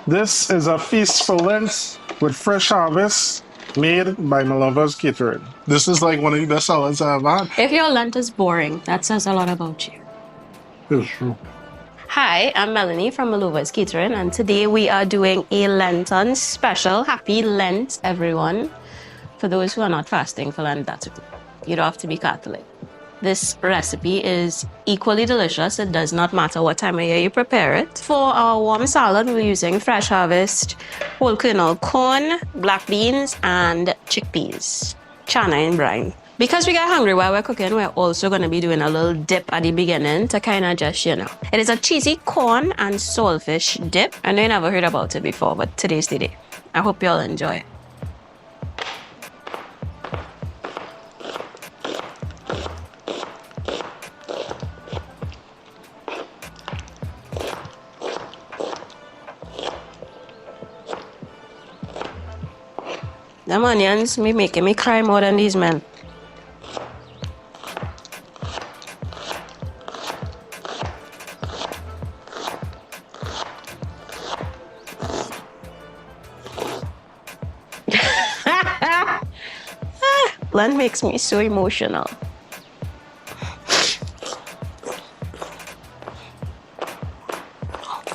This is a feast for Lent with fresh harvest made by Melo's Catering. This is like one of the best salads I've had. If your Lent is boring, that says a lot about you. It's true. Hi, I'm Melanie from Melo's Catering, and today we are doing a Lenten special. Happy Lent, everyone. For those who are not fasting for Lent, that's okay. You don't have to be Catholic. This recipe is equally delicious. It does not matter what time of year you prepare it. For our warm salad, we're using fresh harvest, whole kernel corn, black beans, and chickpeas, chana and brine. Because we get hungry while we're cooking, we're also going to be doing a little dip at the beginning to kind of just, It is a cheesy corn and saltfish dip. I know you never heard about it before, but today's the day. I hope you all enjoy it. Them onions be making me cry more than these men. Lent makes me so emotional.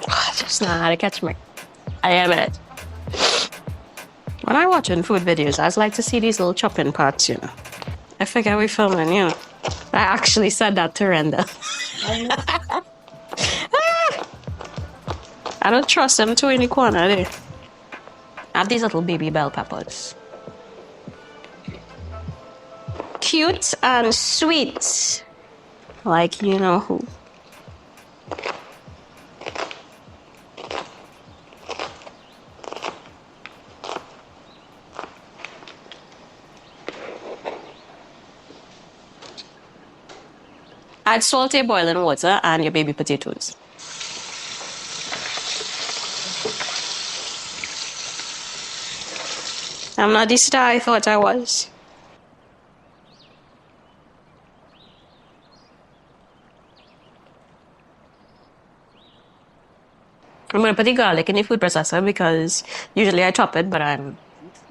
I just know how to catch me. I am it. When I'm watching food videos, I just like to see these little chopping parts, I figure we're filming, I actually said that to Renda. I don't trust them to any quantity. I have these little baby bell peppers. Cute and sweet. Like you know who. Add salty boiling water and your baby potatoes. I'm not the star I thought I was. I'm going to put the garlic in the food processor because usually I chop it, but I'm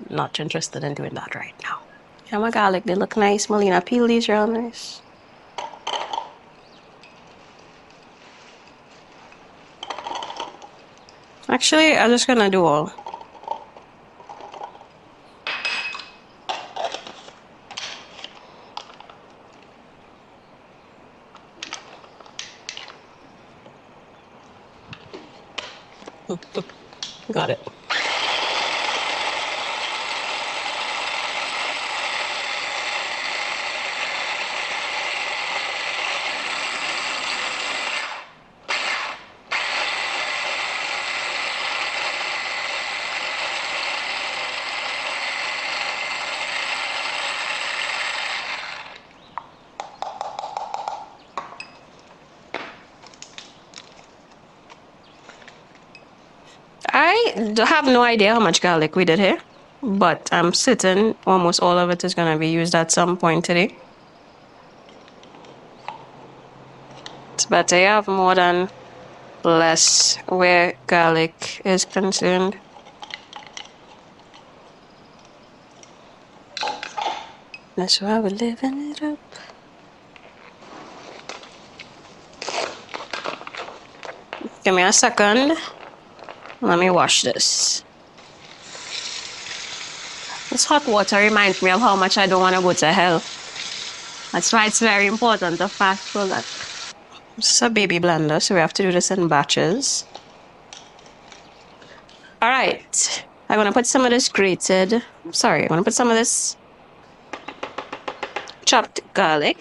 not interested in doing that right now. Yeah, my garlic, they look nice. Melina, peel these real nice. Actually, I'm just gonna do all. Got it. I have no idea how much garlic we did here, but I'm certain almost all of it is going to be used at some point today. It's better you have more than less where garlic is concerned. That's why we're living it up. Give me a second. Let me wash this. This hot water reminds me of how much I don't want to go to hell. That's why it's very important to fast for that. This is a baby blender, so we have to do this in batches. All right. I'm going to put some of this I'm going to put some of this chopped garlic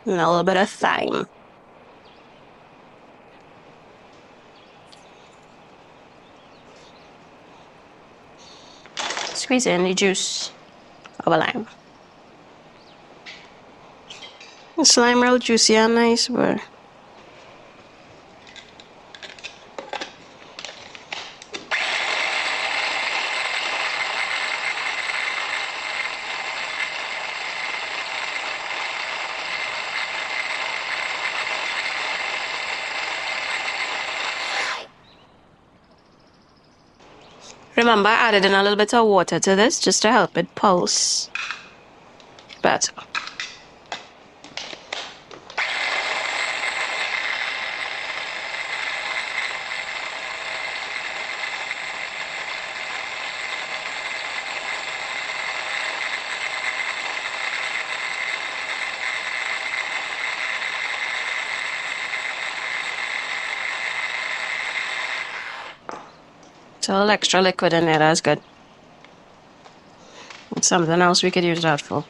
and a little bit of thyme. Squeeze in the juice of a lime. This lime real juicy and nice, but Remember, I added in a little bit of water to this just to help it pulse better. So a little extra liquid in there, that's good. It's something else we could use that for.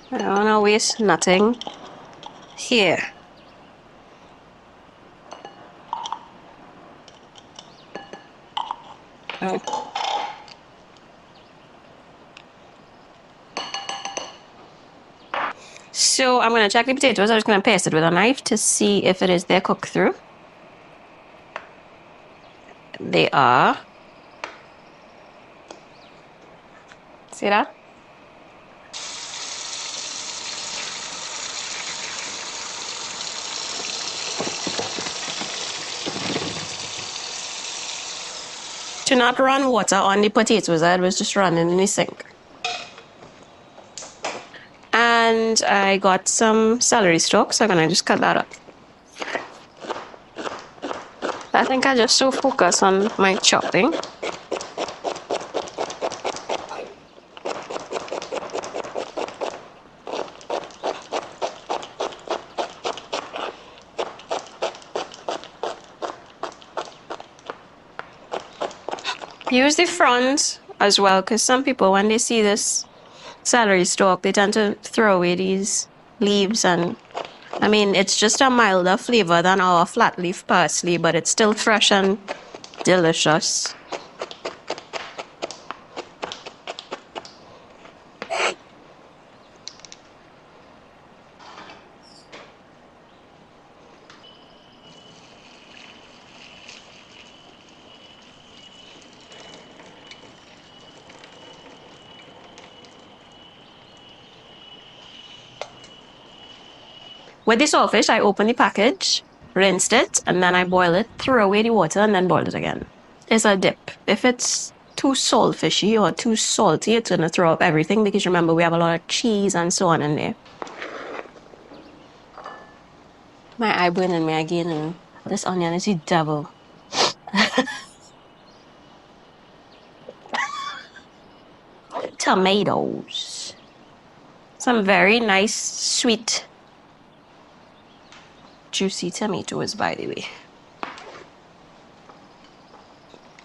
I don't want to waste nothing here. Oh. So I'm going to check the potatoes. I'm just going to paste it with a knife to see if it is there cooked through. They are. See that? To not run water on the potatoes, I was just running in the sink. And I got some celery stalks, so I'm gonna just cut that up. I think I just so focus on my chopping. Use the front as well, because some people, when they see this celery stalk, they tend to throw away these leaves. And I mean, it's just a milder flavor than our flat leaf parsley, but it's still fresh and delicious. With the saltfish, I open the package, rinsed it, and then I boil it, throw away the water, and then boil it again. It's a dip. If it's too saltfishy or too salty, it's gonna throw up everything, because remember, we have a lot of cheese and so on in there. My eye burning me again, and this onion is the devil. Tomatoes. Some very nice, sweet, juicy tomatoes, by the way.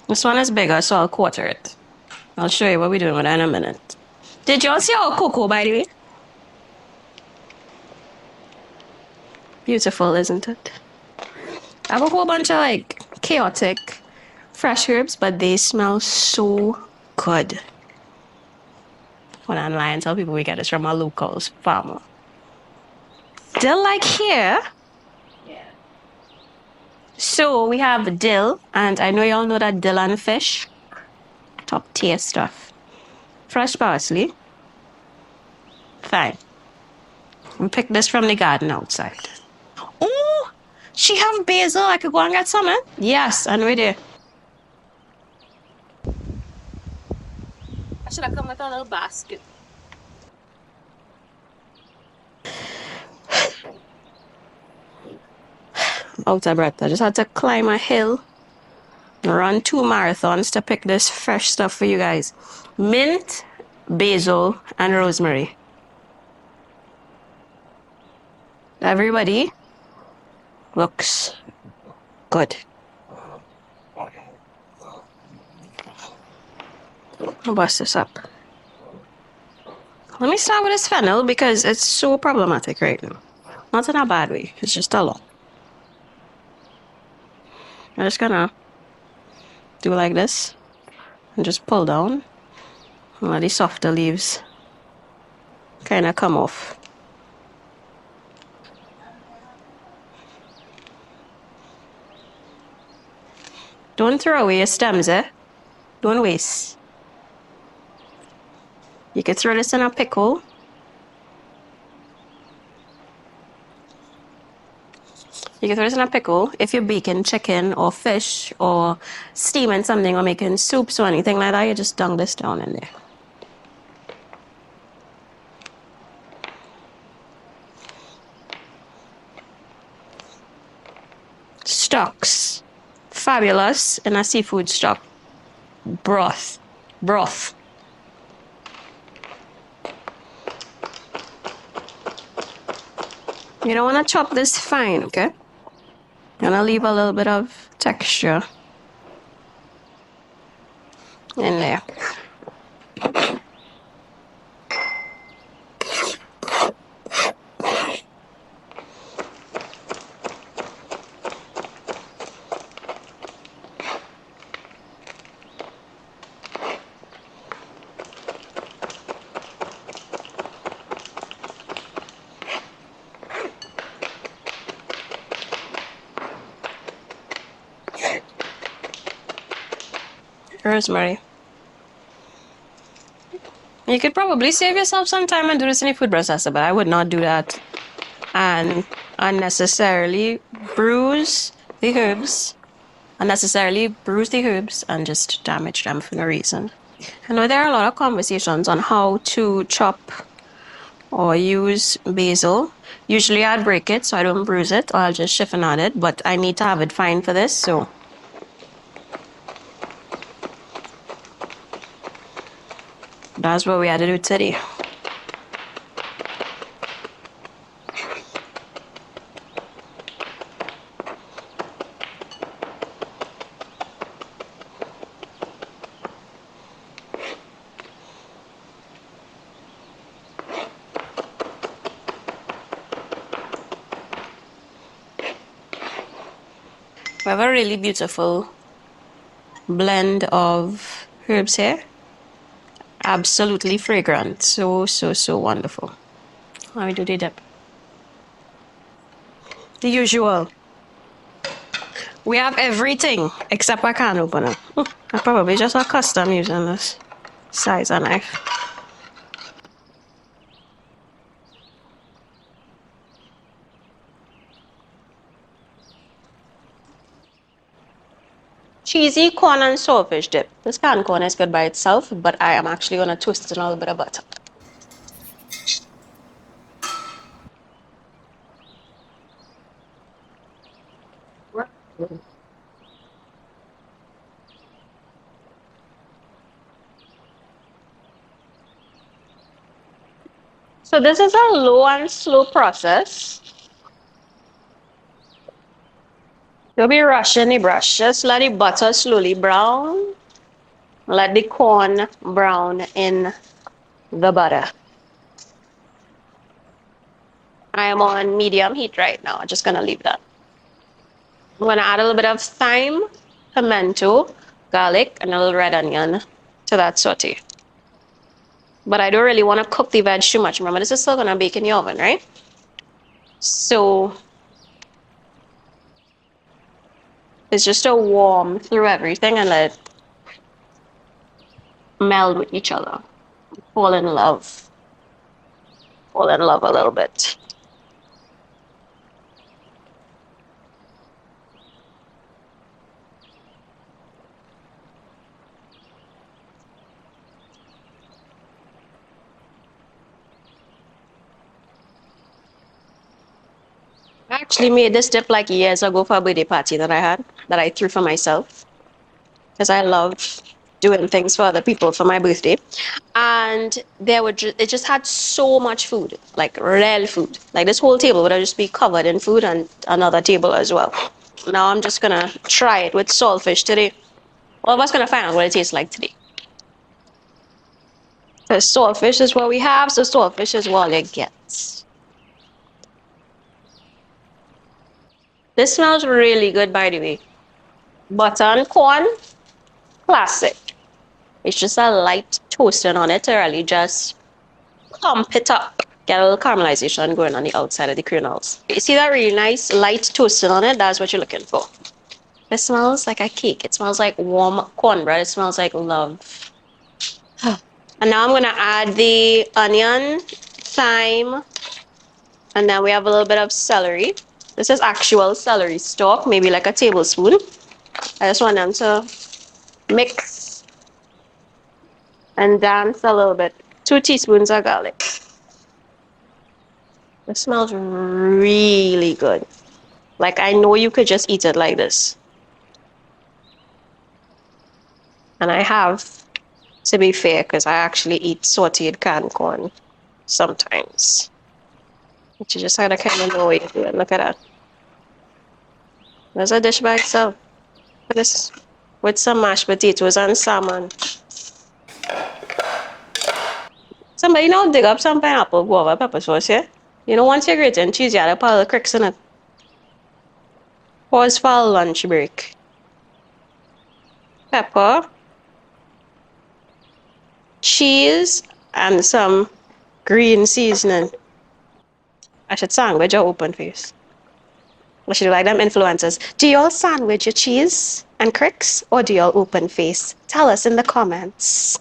This one is bigger, so I'll quarter it. I'll show you what we're doing with that in a minute. Did y'all see our cocoa, by the way? Beautiful, isn't it? I have a whole bunch of like chaotic fresh herbs, but they smell so good. When I'm lying, tell people we get this from our local farmer. Dill like here. Yeah. So we have dill, and I know y'all know that dill and fish. Top tier stuff. Fresh parsley. Fine. We picked this from the garden outside. Oh, she have basil. I could go and get some, eh? Yes, and we do. I should have come with a little basket. Out of breath. I just had to climb a hill, run 2 marathons to pick this fresh stuff for you guys. Mint, basil, and rosemary. Everybody looks good. I'll bust this up. Let me start with this fennel because it's so problematic right now. Not in a bad way, it's just a lot. I'm just gonna do like this and just pull down and let the softer leaves kind of come off. Don't throw away your stems, eh? Don't waste. You could throw this in a pickle. You can throw this in a pickle if you're baking chicken or fish or steaming something or making soups or anything like that. You just dunk this down in there. Stocks. Fabulous in a seafood stock. Broth. Broth. You don't want to chop this fine, okay? You're gonna leave a little bit of texture in there. Rosemary. You could probably save yourself some time and do this in a food processor, but I would not do that and unnecessarily bruise the herbs, and just damage them for no reason. I know there are a lot of conversations on how to chop or use basil. Usually I'd break it so I don't bruise it, or I'll just chiffonade it, but I need to have it fine for this, so that's what we had to do today. We have a really beautiful blend of herbs here. Absolutely fragrant. So, so, so wonderful. Let me do the dip. The usual. We have everything except I can't open it. I probably just accustomed using this size of knife. Cheesy corn and saltfish dip. This canned corn is good by itself, but I am actually going to twist it in a little bit of butter. So this is a low and slow process. You'll be rushing the brush. Just let the butter slowly brown. Let the corn brown in the butter. I am on medium heat right now. I'm just going to leave that. I'm going to add a little bit of thyme, pimento, garlic, and a little red onion to that saute. But I don't really want to cook the veg too much. Remember, this is still going to bake in the oven, right? So it's just to warm through everything and let it meld with each other. Fall in love. Fall in love a little bit. I actually made this dip like years ago for a birthday party that I had, that I threw for myself. Because I love doing things for other people for my birthday. And it just had so much food, like real food. Like this whole table would just be covered in food, and another table as well. Now I'm just gonna try it with saltfish today. All of us gonna find out what it tastes like today. Because saltfish is what we have, so saltfish is what it gets. This smells really good, by the way. Butter and corn. classic. It's just a light toasting on it to really just pump it up. Get a little caramelization going on the outside of the kernels. You see that really nice light toasting on it? That's what you're looking for. It smells like a cake. It smells like warm cornbread. It smells like love. And now I'm going to add the onion, thyme, and then we have a little bit of celery. This is actual celery stalk, maybe like a tablespoon. I just want them to mix and dance a little bit. 2 teaspoons of garlic. It smells really good. Like I know you could just eat it like this. And I have, to be fair, because I actually eat sauteed canned corn sometimes. But you just gotta kind of know what you're doing. Look at that. There's a dish by itself. This with some mashed potatoes and salmon. Somebody now dig up some pineapple, guava, pepper sauce, yeah? You know, once you're grating cheese, you gotta put a little cricks in it. Pause for a lunch break. Pepper, cheese, and some green seasoning. I should sandwich your open face. I should like them influencers. Do y'all sandwich your cheese and cricks or do y'all open face? Tell us in the comments.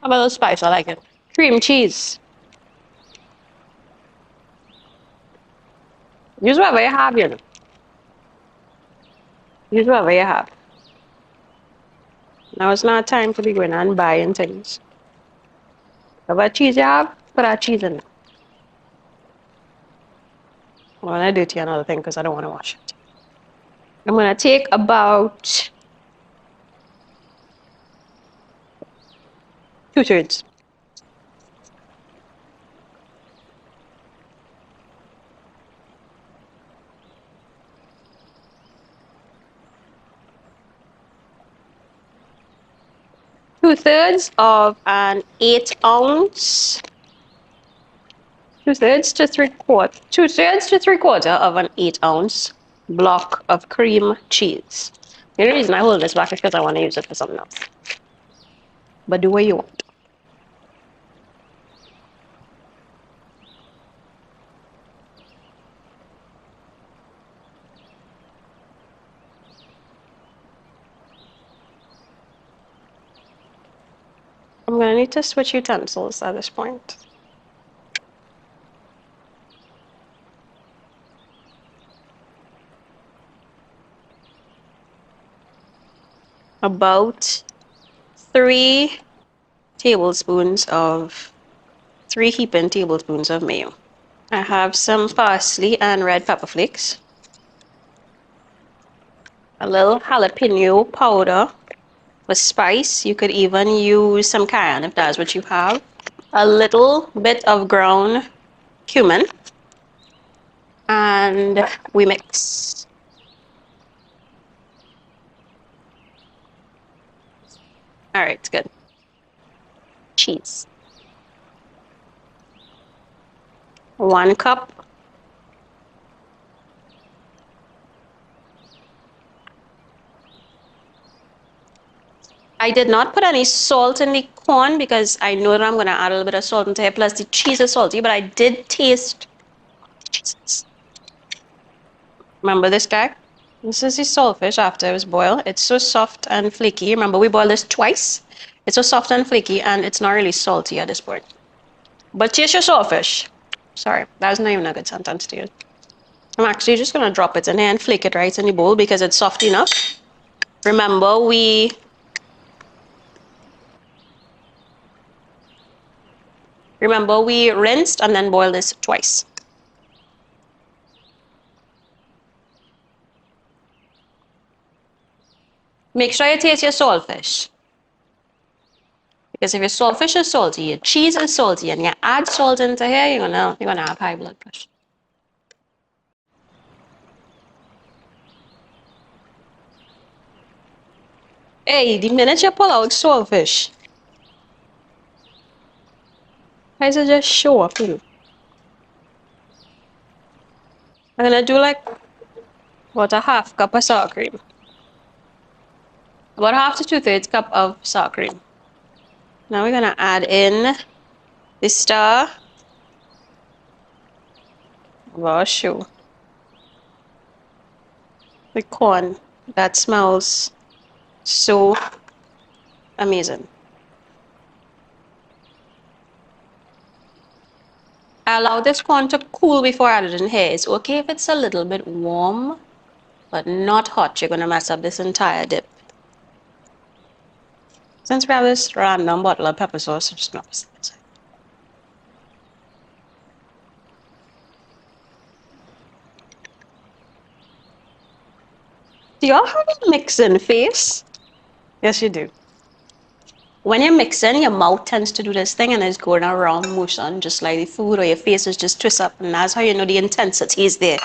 Have a little spice, I like it. Cream cheese. Use whatever you have, you know. Use whatever you have. Now it's not time to be going and buying things. Whatever cheese you have, put that cheese in it. I'm gonna do it to you another thing because I don't want to wash it. I'm gonna take about 2/3. 2/3 of an 8 ounce. 2/3 to 3/4. 2/3 to 3/4 of an 8 ounce block of cream cheese. The only reason I hold this back is because I want to use it for something else. But do what you want. I'm gonna need to switch utensils at this point. About 3 tablespoons of 3 heaping tablespoons of mayo. I have some parsley and red pepper flakes. A little jalapeno powder for spice. You could even use some cayenne if that's what you have. A little bit of ground cumin. And we mix. All right, it's good. Cheese. 1 cup. I did not put any salt in the corn because I know that I'm going to add a little bit of salt into it. Plus, the cheese is salty, but I did taste cheeses. Remember this guy? This is the saltfish after it was boiled. It's so soft and flaky. Remember, we boiled this twice. It's so soft and flaky, and it's not really salty at this point. But taste your saltfish. Sorry, that was not even a good sentence to use. I'm actually just going to drop it in here and flake it right in the bowl because it's soft enough. Remember, we rinsed and then boiled this twice. Make sure you taste your saltfish. Because if your saltfish is salty, your cheese is salty, and you add salt into here, you're gonna have high blood pressure. Hey, the minute you pull out saltfish, why does it just show up, you know? I'm gonna do like about a half cup of sour cream. About half to 2/3 cup of sour cream. Now we're gonna add in the star of our show. The corn that smells so amazing. I allow this corn to cool before I add it in here. It's okay if it's a little bit warm, but not hot. You're gonna mess up this entire dip. Since we have this random bottle of pepper sauce, I'm just gonna put it inside. Do y'all have a mixing face? Yes, you do. When you're mixing, your mouth tends to do this thing and it's going around motion, just like the food, or your face is just twist up, and that's how you know the intensity is there.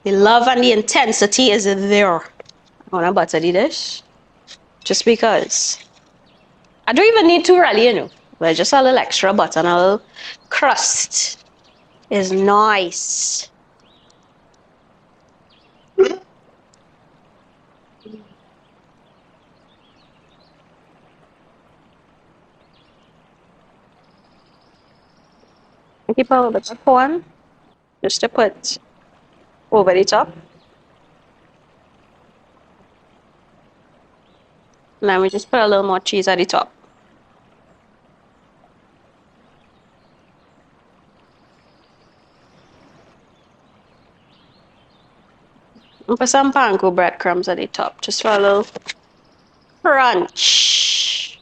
The love and the intensity is there. I'm gonna butter the dish, just because. I don't even need to really, you know, but just a little extra butter and a little crust is nice. I keep a little bit of corn just to put over the top. And then we just put a little more cheese at the top. And put some panko breadcrumbs at the top, just for a little crunch.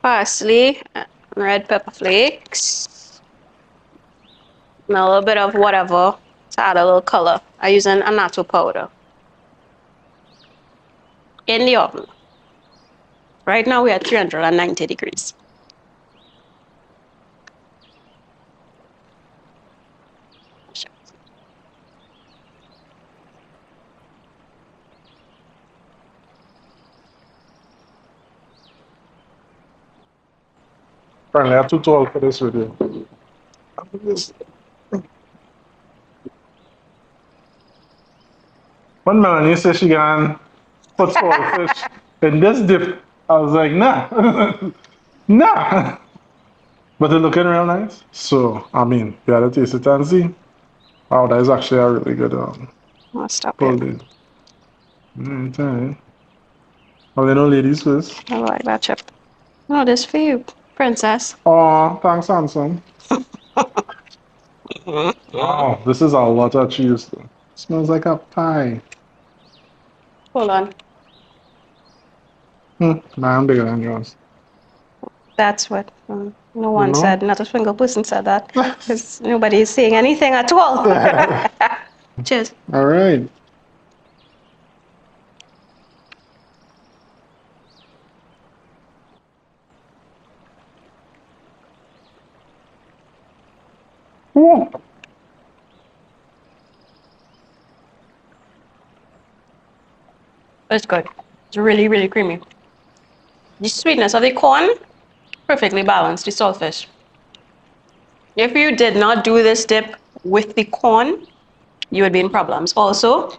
Parsley, and red pepper flakes, and a little bit of whatever to add a little color. I'm using annatto powder. In the oven. Right now we're at 390 degrees. Apparently, I'm too tall for this video. When Melanie said she can put saltfish in this dip, I was like, nah, nah. But it's looking real nice. So, I mean, you gotta taste it and see. Wow, that is actually a really good I'll stop it. pulled in. Okay. I'll let know ladies first. I like that chip. Oh, this for you, princess. Oh, thanks, handsome. Oh, this is a lot of cheese. Though. Smells like a pie. Hold on. Nah, I'm bigger than yours. That's what no You one know? said. Not a single person said that. Because nobody is saying anything at all. Cheers. All right. Ooh. It's good. It's really, really creamy. The sweetness of the corn, perfectly balanced, the saltfish. If you did not do this dip with the corn, you would be in problems. Also,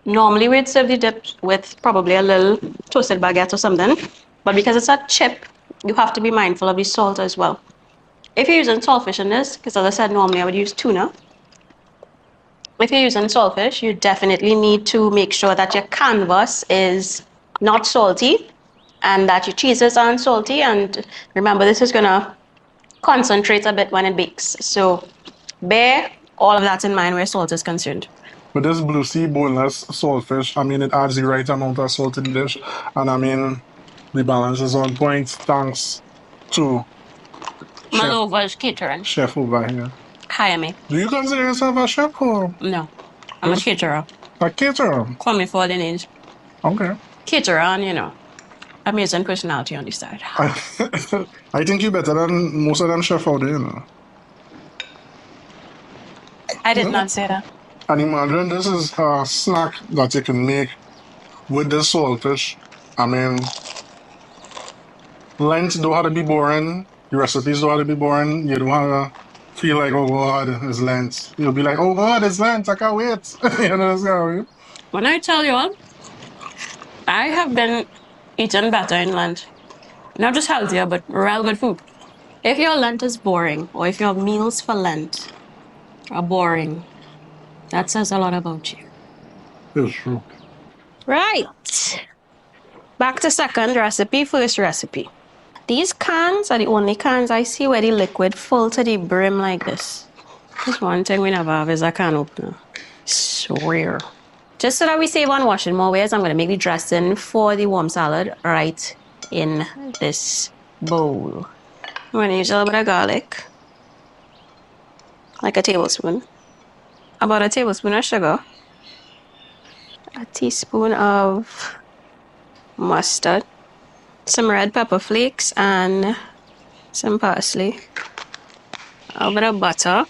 normally we'd serve the dip with probably a little toasted baguette or something, but because it's a chip, you have to be mindful of the salt as well. If you're using saltfish in this, because as I said, normally I would use tuna. If you're using saltfish, you definitely need to make sure that your canvas is not salty and that your cheeses aren't salty. And remember, this is gonna concentrate a bit when it bakes. So bear all of that in mind where salt is concerned. With this blue sea boneless saltfish, I mean, it adds the right amount of salt in the dish. And I mean, the balance is on point thanks to Malova's catering. chef over here. Hire me. Do you consider yourself a chef or No, I'm a caterer. a caterer? Call me for all the names. Okay. Caterer and, you know, amazing personality on the side. I think you're better than most of them chef out there, you know. I did not say that. And imagine this is a snack that you can make with the saltfish. I mean, Lent don't have to be boring. Your recipes don't have to be boring. You don't have to feel like, oh God, it's Lent. You'll be like, oh God, it's Lent. I can't wait. You know what I mean? When I tell you all, I have been eating better in Lent. Not just healthier, but real good food. If your Lent is boring, or if your meals for Lent are boring, that says a lot about you. It's true. Right. Back to second recipe, first recipe. These cans are the only cans I see where the liquid full to the brim like this. That's one thing we never have is a can opener. Swear. Just so that we save on washing more ways, I'm going to make the dressing for the warm salad right in this bowl. I'm going to use a little bit of garlic, like a tablespoon. About a tablespoon of sugar. A teaspoon of mustard. Some red pepper flakes and some parsley. A little bit of butter.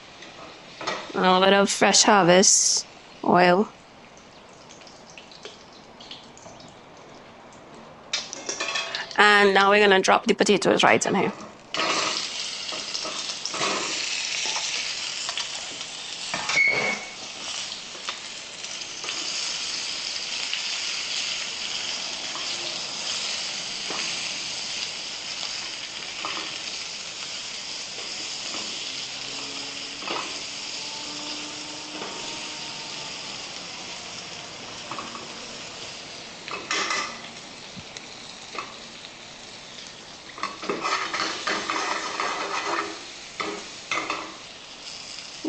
A little bit of fresh harvest oil. And now we're going to drop the potatoes right in here.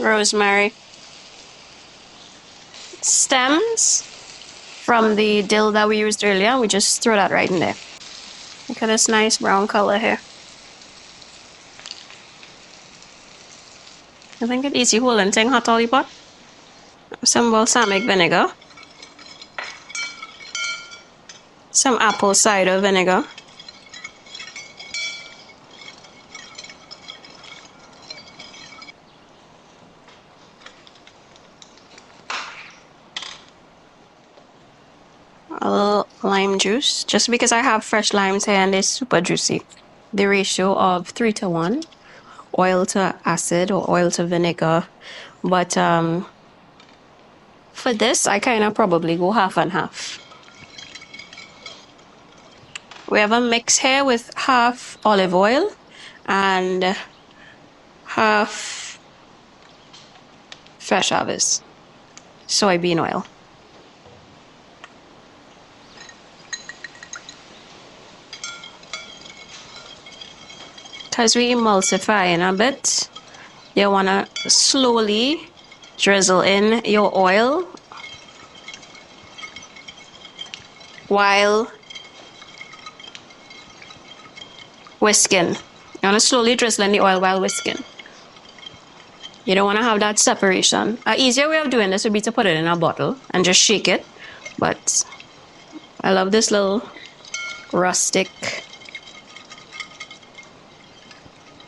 Rosemary. Stems from the dill that we used earlier. We just throw that right in there. Look at this nice brown color here. I think it's easy holding thing hot all pot. Some balsamic vinegar. Some apple cider vinegar. A little lime juice, just because I have fresh limes here and they're super juicy. The ratio of 3 to 1, oil to acid or oil to vinegar. But for this, I kind of probably go half and half. We have a mix here with half olive oil and half fresh harvest soybean oil. As we emulsify in a bit, you want to slowly drizzle in your oil while whisking. You want to slowly drizzle in the oil while whisking. You don't want to have that separation. An easier way of doing this would be to put it in a bottle and just shake it. But I love this little rustic.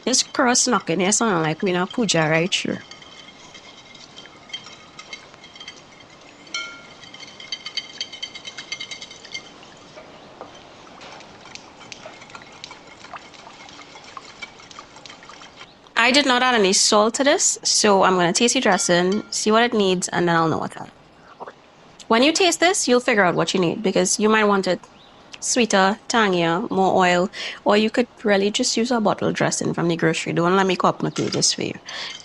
This cross knocking here sound like we know puja right sure. I did not add any salt to this, so I'm going to taste the dressing, see what it needs, and then I'll know what that. When you taste this, you'll figure out what you need, because you might want it sweeter, tangier, more oil, or you could really just use a bottle dressing from the grocery. Don't let me complicate this for you.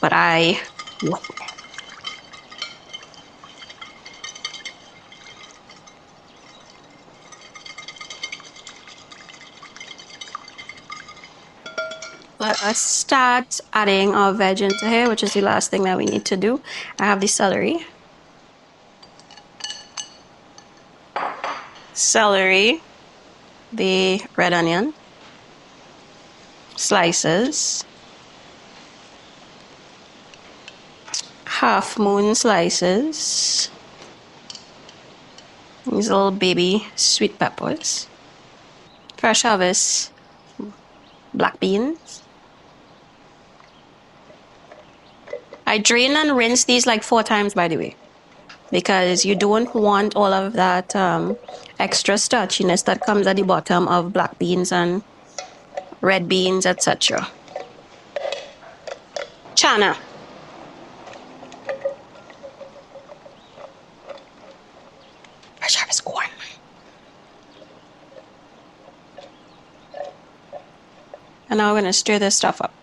But let us start adding our veg into here, which is the last thing that we need to do. I have the celery. The red onion, slices, half moon slices, these little baby sweet peppers, fresh harvest black beans. I drain and rinse these like 4 times, by the way. because you don't want all of that extra starchiness that comes at the bottom of black beans and red beans, etc. Chana. Fresh harvest corn. And now we're going to stir this stuff up.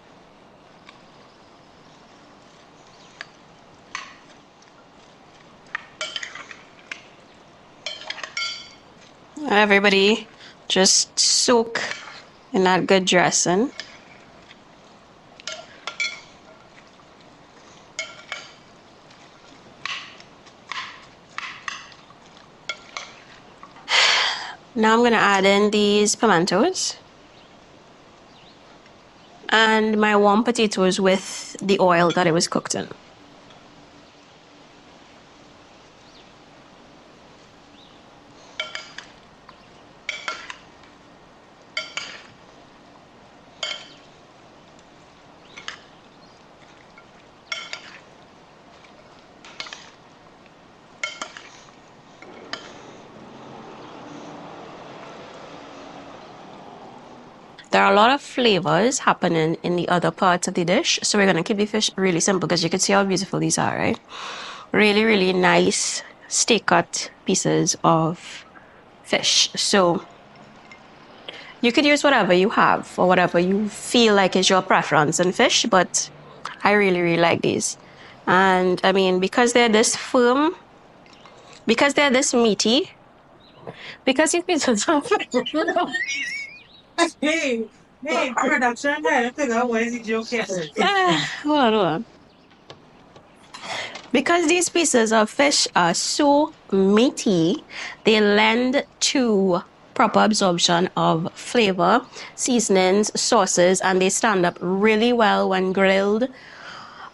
Everybody just soak in that good dressing. Now I'm going to add in these pimentos and my warm potatoes with the oil that it was cooked in. There are a lot of flavors happening in the other parts of the dish, so we're going to keep the fish really simple because you can see how beautiful these are, right? Really, really nice steak cut pieces of fish. So you could use whatever you have or whatever you feel like is your preference in fish, but I really, really like these. And I mean, because they're this firm, because they're this meaty, because these pieces of fish. Hey, production guy, figure out what is it joke here. Hold on. Because these pieces of fish are so meaty, they lend to proper absorption of flavor, seasonings, sauces, and they stand up really well when grilled,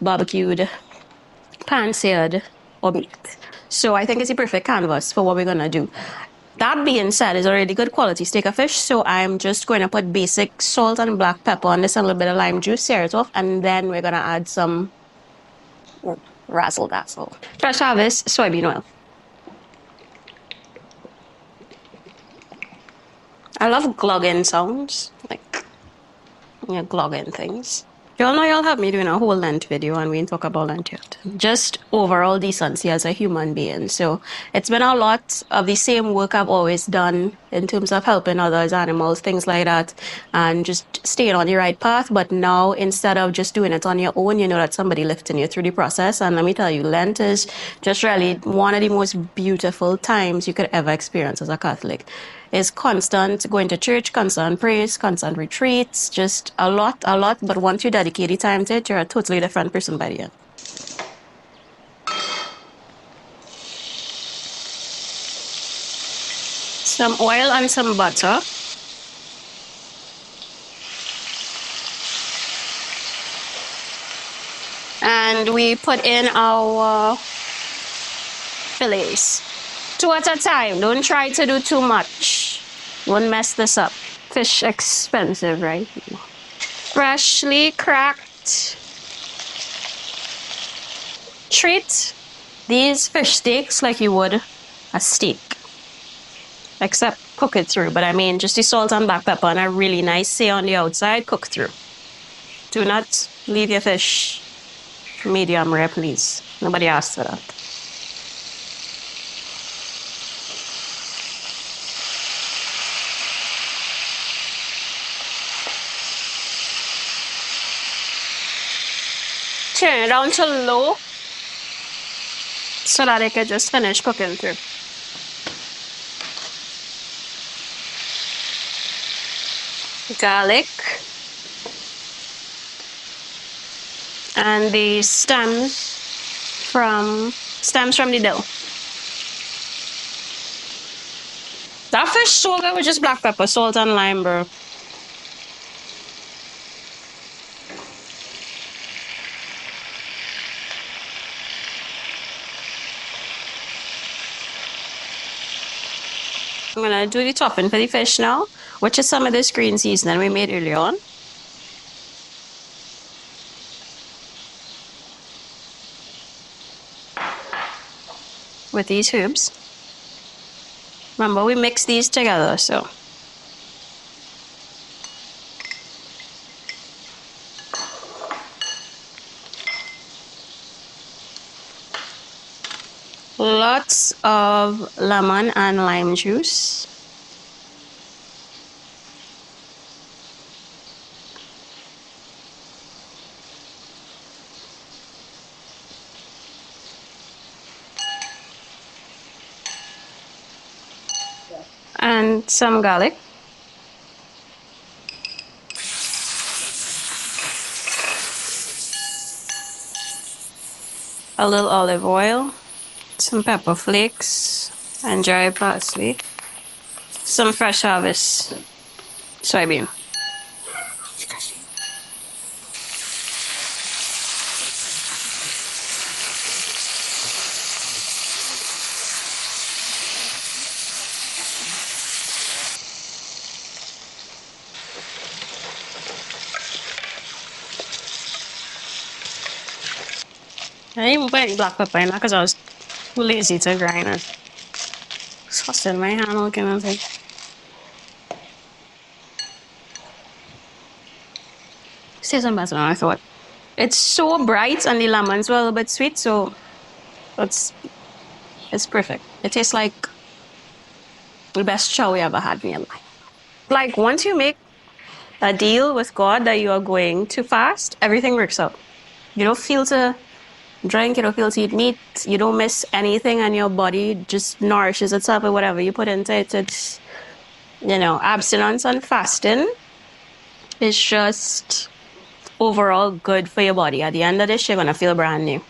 barbecued, pan-seared, or baked. So I think it's a perfect canvas for what we're gonna do. That being said, it's a really good quality steak of fish, so I'm just going to put basic salt and black pepper on this and a little bit of lime juice, sear it off, and then we're gonna add some razzle dazzle. Fresh harvest soybean oil. I love glugging sounds, like glugging things. Y'all know y'all have me doing a whole Lent video and we didn't talk about Lent yet. Just overall decency as a human being. So it's been a lot of the same work I've always done in terms of helping others, animals, things like that, and just staying on the right path. But now, instead of just doing it on your own, you know that somebody lifting you through the process. And let me tell you, Lent is just really one of the most beautiful times you could ever experience as a Catholic. It's constant going to church, constant praise, constant retreats, just a lot. But once you dedicate the time to it, you're a totally different person by the end. Some oil and some butter. And we put in our fillets. 2 at a time. Don't try to do too much. Won't mess this up. Fish expensive, right? Freshly cracked. Treat these fish steaks like you would a steak. Except cook it through. But I mean, just the salt and black pepper and a really nice say on the outside, cook through. Do not leave your fish medium rare, please. Nobody asked for that. Turn it down to low so that it can just finish cooking through. Garlic and the stems from the dill. That fish so good with just black pepper, salt, and lime, bro. I'm gonna do the topping for the fish now, which is some of this green seasoning we made earlier on. with these herbs. Remember, we mix these together, so. Lots of lemon and lime juice. And some garlic. A little olive oil, some pepper flakes, and dry parsley. Some fresh harvest soybean. I even put black pepper in that because I was too lazy to grind it. Sauce in my hand looking at it. Tastes better than I thought. It's so bright and the lemons were a little bit sweet, so it's perfect. It tastes like the best chow you ever had in your life. Like once you make a deal with God that you are going to fast, everything works out. You don't feel to drink, you don't feel to eat meat, you don't miss anything, and your body just nourishes itself with whatever you put into it. It's, abstinence and fasting is just overall good for your body. At the end of this, you're gonna feel brand new.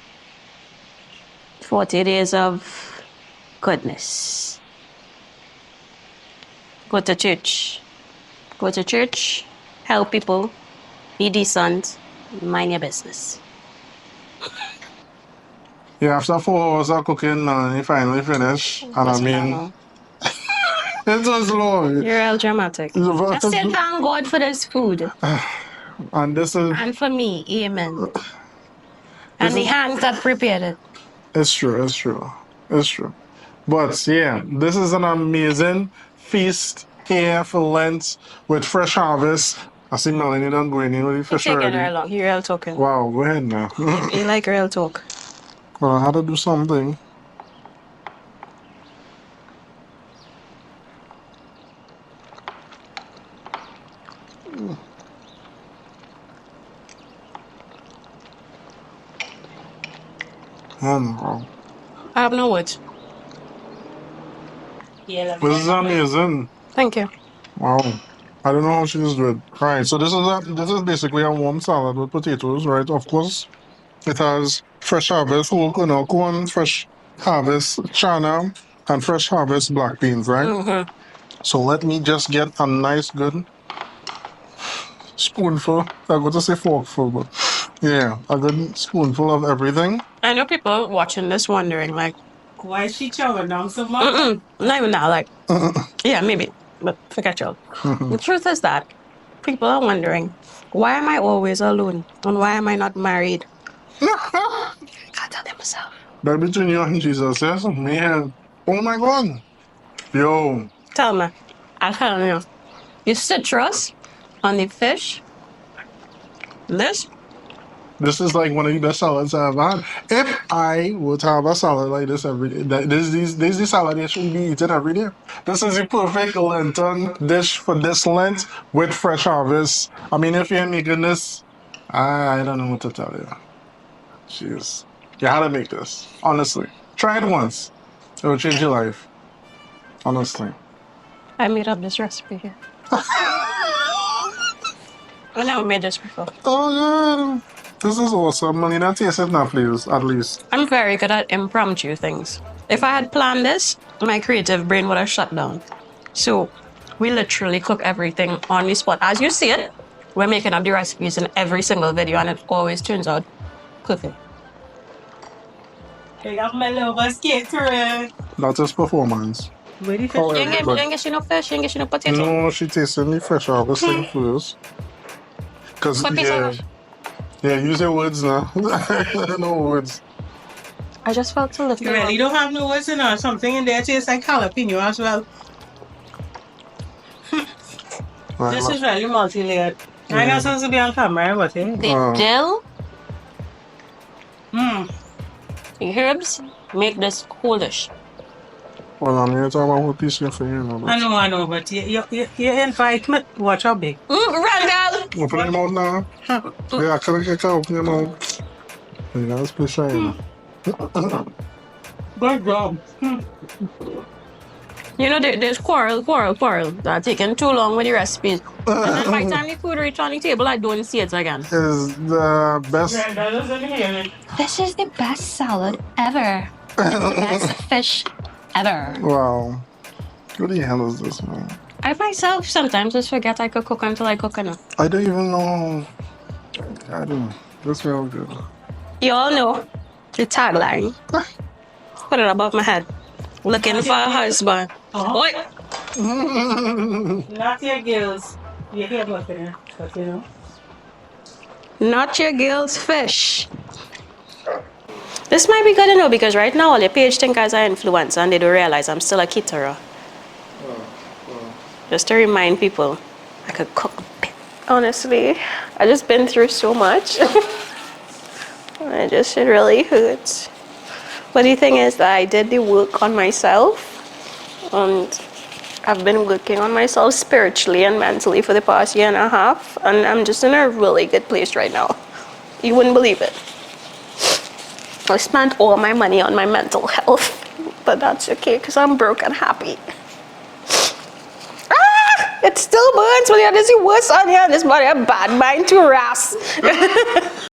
40 days of goodness. Go to church. Go to church, help people, be decent, mind your business. Yeah, after 4 hours of cooking, Melanie finally finished. And I mean, it was long. You're all dramatic. Just say thank God for this food. And this is... And for me, amen. And the hands that prepared it. It's true, it's true. It's true. But yeah, this is an amazing feast here for Lent with fresh harvest. I see Melanie done going in with the fish already. You're long. You're real talking. Wow, go ahead now. You like real talk. Well, I had to do something. Oh, I have no words. this is amazing. Thank you. Wow. I don't know how she is good. Right, so this is basically a warm salad with potatoes, right? Of course, it has fresh harvest whole corn, fresh harvest chana, and fresh harvest black beans, right? Mm-hmm. So let me just get a nice good spoonful. I'm going to say forkful, but yeah, a good spoonful of everything. I know people watching this wondering, like, Why is she chowing down so much? not even now, like, yeah, maybe, but forget y'all. The truth is that people are wondering, why am I always alone? And why am I not married? I can't tell them myself. That between you and Jesus, yes? Man. Oh my God. Yo. Tell me. I'll tell you. You citrus on the fish. This is like one of the best salads I've had. If I would have a salad like this every day, this is the salad that should be eaten every day. This is the perfect Lenten dish for this Lent with fresh harvest. I mean, if you're making this, I don't know what to tell you. Jeez. You had to make this. Honestly. Try it once. It will change your life. Honestly. I made up this recipe here. I never made this before. Oh, yeah. This is awesome. Melina, taste it now, please, at least. I'm very good at impromptu things. If I had planned this, my creative brain would have shut down. So we literally cook everything on the spot. As you see it, we're making up the recipes in every single video, and it always turns out perfect. Hey, I'm Melo, let's get to it. That's his performance. Where do you Oh, You ain't get you no fish, you ain't get you no potato. No, she tasted the fresh harvest thing first. Because, What piece of yeah, use your words now. No words. I just felt a little. You really don't have no words in or something in there tastes like jalapeno as well. Right, This is really multi-layered. I know supposed to be on camera, but The dill, the herbs make this coolish. well, I'm here talking about what piece you're for you now. I know, but you invite me. Watch how big. Randall! Open your mouth now. Yeah, can open your mouth. You gotta split shy, you know. Good job. You know, there's quarrel that taking too long with the recipes. And then by the time the food reach on the table, I don't see it again. Is the best. That doesn't hear it. This is the best salad ever. Best fish ever. Wow. What the hell is this, man? I myself sometimes just forget I could cook until I cook enough. I don't even know. I don't. This smells good. You all know the tagline. Put it above my head. Looking for a husband. What? Not your girls. You hear about it, but you know. Not your girl's fish. This might be good to know because right now all your page think as an influencer and they don't realize I'm still a caterer. Just to remind people, I could cook a bit. Honestly, I just been through so much. It really hurts. But the thing is that I did the work on myself and I've been working on myself spiritually and mentally for the past year and a half, and I'm just in a really good place right now. You wouldn't believe it. I spent all my money on my mental health, but that's okay because I'm broke and happy. Ah! It still burns when you have this worse on here. This body a bad mind to ras.